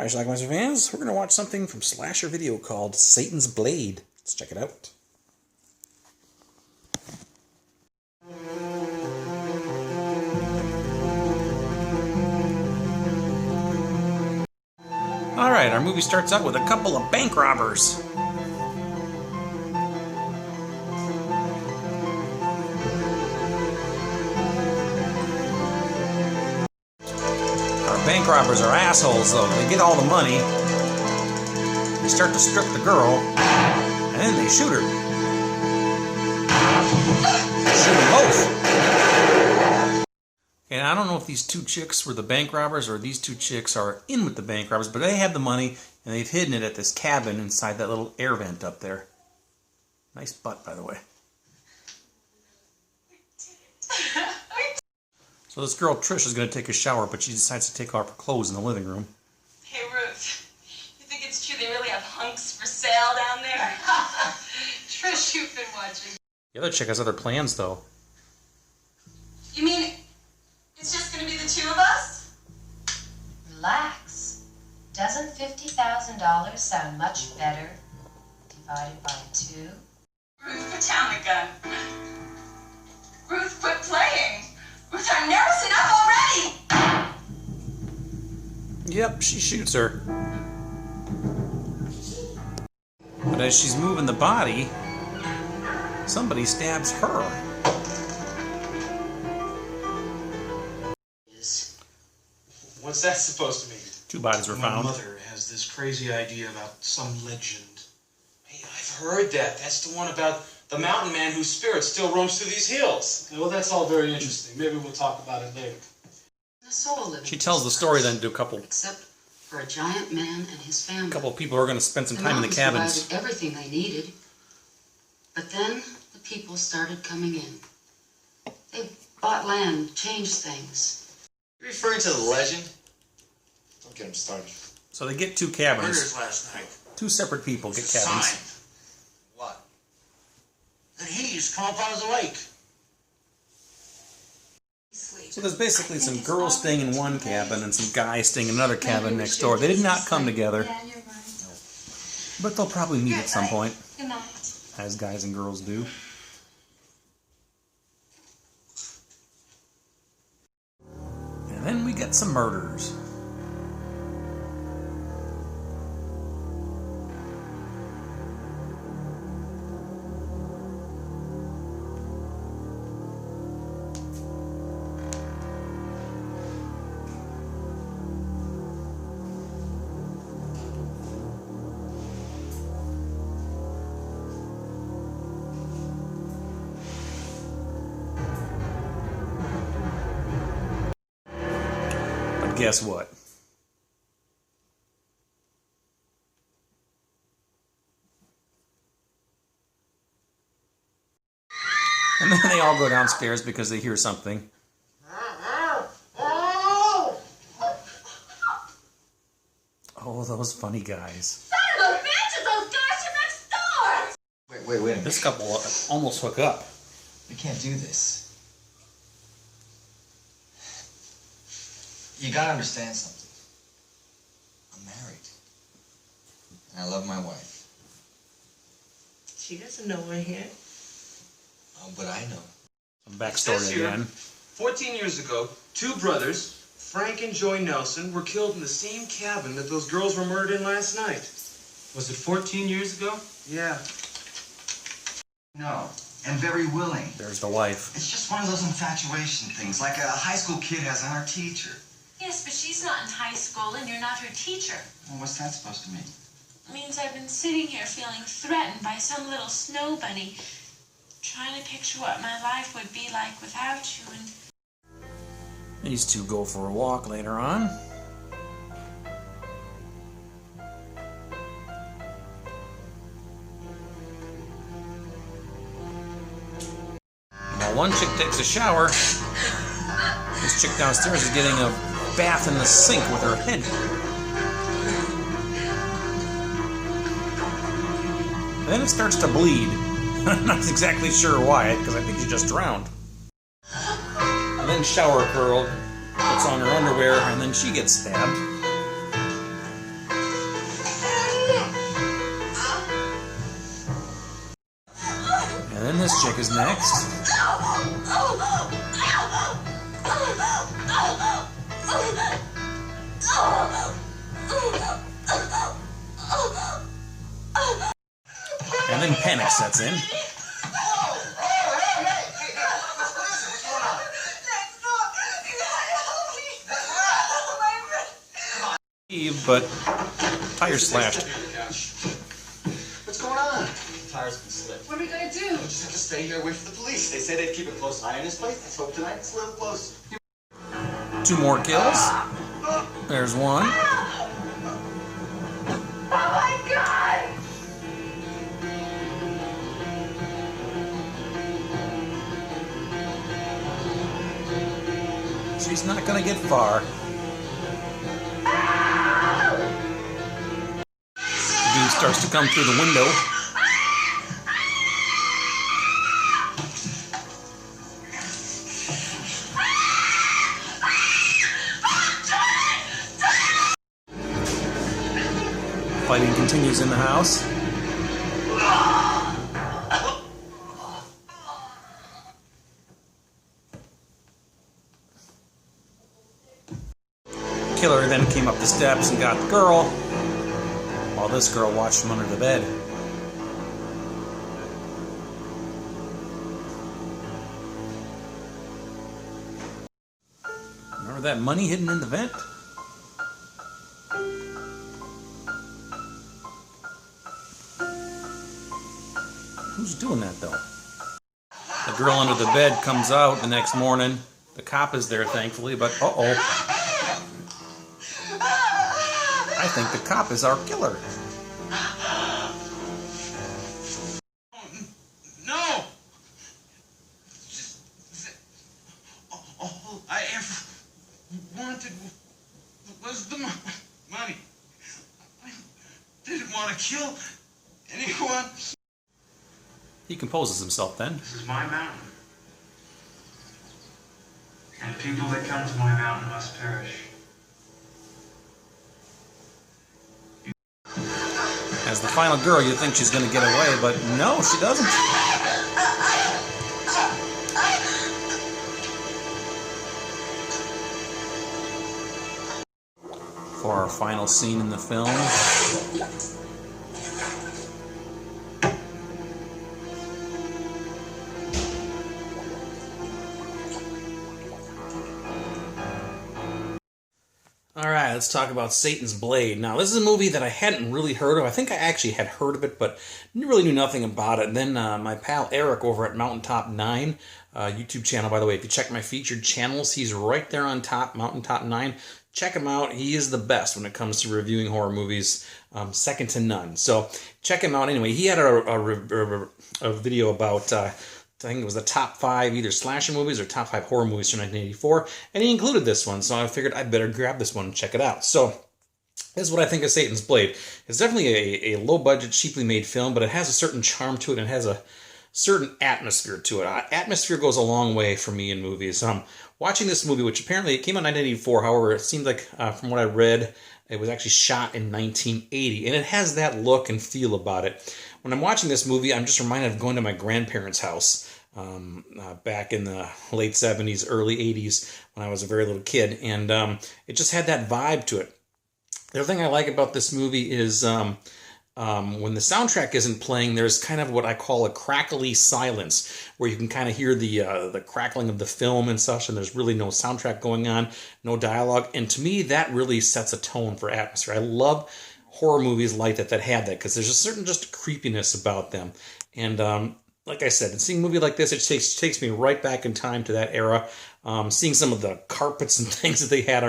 Alright, Schlockmeister fans, we're going to watch something from Slasher Video called Satan's Blade. Let's check it out. Alright, our movie starts out with a couple of bank robbers. Our bank robbers are assholes, though. They get all the money, they start to strip the girl, and then they shoot her. Shoot them both. And I don't know if these two chicks were the bank robbers or these two chicks are in with the bank robbers, but they have the money and they've hidden it at this cabin inside that little air vent up there. Nice butt, by the way. So this girl Trish is going to take a shower, but she decides to take off her clothes in the living room. Hey Ruth, you think it's true they really have hunks for sale down there? Trish, you've been watching. The other chick has other plans, though. You mean it's just going to be the two of us? Relax. Doesn't $50,000 sound much better divided by 2? Ruth, put down the gun. Ruth, quit playing. Ruth, I'm nervous enough already. Yep, she shoots her. But as she's moving the body, somebody stabs her. What's that supposed to mean? 2 bodies were found. My mother has this crazy idea about some legend. Hey, I've heard that. That's the one about the mountain man whose spirit still roams through these hills. Okay, well, that's all very interesting. Maybe we'll talk about it later. The soul living. She tells the story then to a couple except for a giant man and his family. of people who are going to spend some time in the cabins. Provided everything they needed, but then the people started coming in. They bought land, changed things. You referring to the legend? Don't get him started. So they get 2 cabins. Murders last night. 2 separate people get It's a cabins. sign. What? That he's come up out of the lake. So there's basically some girls staying in one cabin and some guys staying in another cabin next door. They did not come together, Yeah, you're right. but they'll probably meet at some point, Good night. as guys and girls do. And then we get some murders. But guess what? And then they all go downstairs because they hear something. Oh, those funny guys. Son of a bitch, those guys are next door! Wait a minute. This couple almost hook up. We can't do this. You gotta understand something. I'm married. And I love my wife. She doesn't know we're here. Oh, but I know. Some It backstory says here, again. 14 years ago, 2 brothers, Frank and Joy Nelson, were killed in the same cabin that those girls were murdered in last night. Was it 14 years ago? Yeah. No, and very willing. There's the wife. It's just one of those infatuation things, like a high school kid has on her teacher. Yes, but she's not in high school and you're not her teacher. Well, what's that supposed to mean? It means I've been sitting here feeling threatened by some little snow bunny, trying to picture what my life would be like without you, and These 2 go for a walk later on. While one chick takes a shower, this chick downstairs is getting a bath in the sink with her head. Then it starts to bleed. I'm not exactly sure why, because I think she just drowned. And then shower girl puts on her underwear, and then she gets stabbed. this chick is next. And then panic sets in. But tires slashed. What's going on? Tires been slipped. What are we gonna do? We'll just have to stay here and wait for the police. They say they'd keep a close eye on this place. Let's hope tonight it's a little closer. 2 more kills. There's one. Oh my God! She's not gonna get far. The dude starts to come through the window. Fighting continues in the house. Killer then came up the steps and got the girl, while this girl watched him under the bed. Remember that money hidden in the vent? Who's doing that, though? The girl under the bed comes out the next morning. The cop is there, thankfully, but uh-oh. I think the cop is our killer. No! All I ever wanted was the money. I didn't want to kill anyone. He composes himself then. This is my mountain. And people that come to my mountain must perish. As the final girl, you think she's going to get away, but no, she doesn't. For our final scene in the film. Alright, let's talk about Satan's Blade. Now, this is a movie that I hadn't really heard of. I think I actually had heard of it, but really knew nothing about it. And then my pal Eric over at Mountaintop 9, YouTube channel, by the way, if you check my featured channels, he's right there on top, Mountaintop 9. Check him out. He is the best when it comes to reviewing horror movies, second to none. So check him out anyway. He had a video about... I think it was the top 5 either slasher movies or top 5 horror movies from 1984, and he included this one, so I figured I'd better grab this one and check it out. So, this is what I think of Satan's Blade. It's definitely a low-budget, cheaply made film, but it has a certain charm to it, and it has a certain atmosphere to it. Atmosphere goes a long way for me in movies. Watching this movie, which apparently it came out in 1984, however, it seems like, from what I read, it was actually shot in 1980, and it has that look and feel about it. When I'm watching this movie, I'm just reminded of going to my grandparents' house back in the late 70s, early 80s, when I was a very little kid, and it just had that vibe to it. The other thing I like about this movie is when the soundtrack isn't playing, there's kind of what I call a crackly silence, where you can kind of hear the crackling of the film and such, and there's really no soundtrack going on, no dialogue, and to me, that really sets a tone for atmosphere. I love horror movies like that have that, because there's a certain just creepiness about them. And like I said, seeing a movie like this, it takes me right back in time to that era. Seeing some of the carpets and things that they had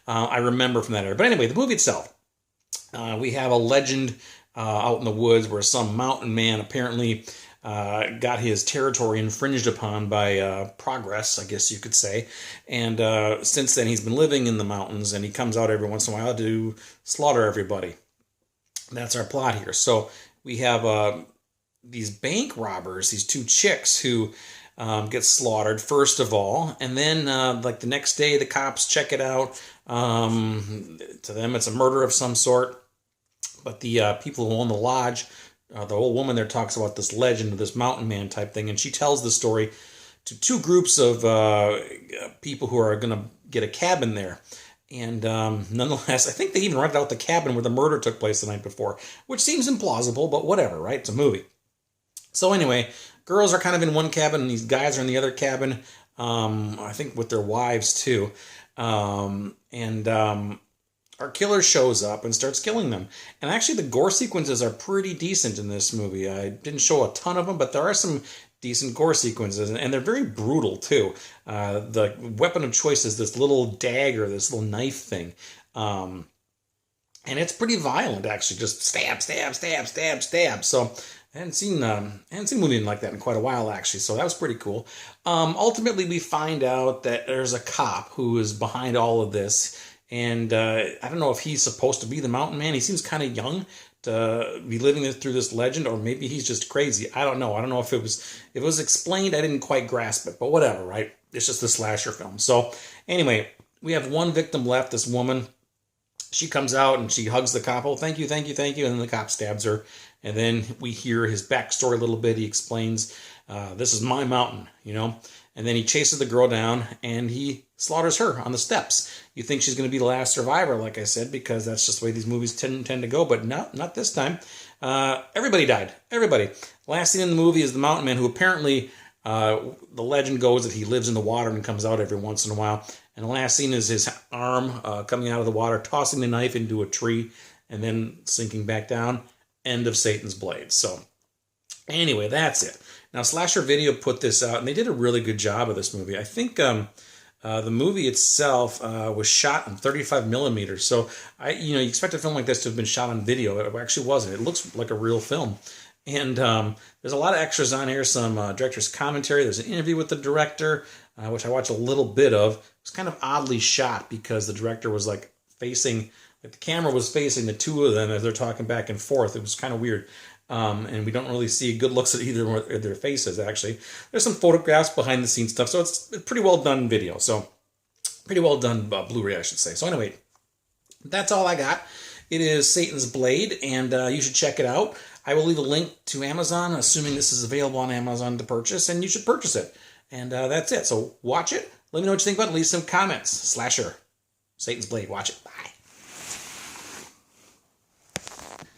I remember from that era. But anyway, the movie itself, we have a legend out in the woods where some mountain man apparently got his territory infringed upon by progress, I guess you could say. And since then, he's been living in the mountains, and he comes out every once in a while to slaughter everybody. That's our plot here. So we have these bank robbers, these 2 chicks who get slaughtered first of all, and then like the next day, the cops check it out. To them, it's a murder of some sort. But the people who own the lodge the old woman there talks about this legend of this mountain man type thing, and she tells the story to two groups of people who are going to get a cabin there. And nonetheless, I think they even rented out the cabin where the murder took place the night before, which seems implausible, but whatever, right? It's a movie. So anyway, girls are kind of in one cabin, and these guys are in the other cabin, I think with their wives too. Our killer shows up and starts killing them. And actually, the gore sequences are pretty decent in this movie. I didn't show a ton of them, but there are some decent gore sequences, and they're very brutal too. The weapon of choice is this little dagger, this little knife thing. And it's pretty violent, actually. Just stab, stab, stab, stab, stab. So I hadn't seen a movie like that in quite a while, actually. So that was pretty cool. Ultimately, we find out that there's a cop who is behind all of this. And I don't know if he's supposed to be the mountain man. He seems kind of young to be living through this legend, or maybe he's just crazy. I don't know. I don't know if it was explained. I didn't quite grasp it, but whatever, right? It's just a slasher film. So anyway, we have one victim left, this woman. She comes out and she hugs the cop. Oh, thank you, thank you, thank you. And then the cop stabs her. And then we hear his backstory a little bit. He explains, this is my mountain, you know. And then he chases the girl down and he slaughters her on the steps. You think she's going to be the last survivor, like I said, because that's just the way these movies tend to go. But no, not this time. Everybody died. Everybody. Last scene in the movie is the mountain man, who apparently, the legend goes that he lives in the water and comes out every once in a while. And the last scene is his arm coming out of the water, tossing the knife into a tree, and then sinking back down. End of Satan's Blade. So anyway, that's it. Now, Slasher Video put this out, and they did a really good job of this movie. I think the movie itself was shot on 35 millimeters. So, you expect a film like this to have been shot on video. It actually wasn't. It looks like a real film. And there's a lot of extras on here, some director's commentary. There's an interview with the director, which I watched a little bit of. It was kind of oddly shot because the director was like facing, like the camera was facing the two of them as they're talking back and forth. It was kind of weird. And we don't really see good looks at either of their faces, actually. There's some photographs, behind the scenes stuff, so it's pretty well done video. So, pretty well done Blu-ray, I should say. So anyway, that's all I got. It is Satan's Blade, and you should check it out. I will leave a link to Amazon, assuming this is available on Amazon to purchase, and you should purchase it. And that's it. So watch it. Let me know what you think about it. Leave some comments. Slasher. Satan's Blade. Watch it. Bye.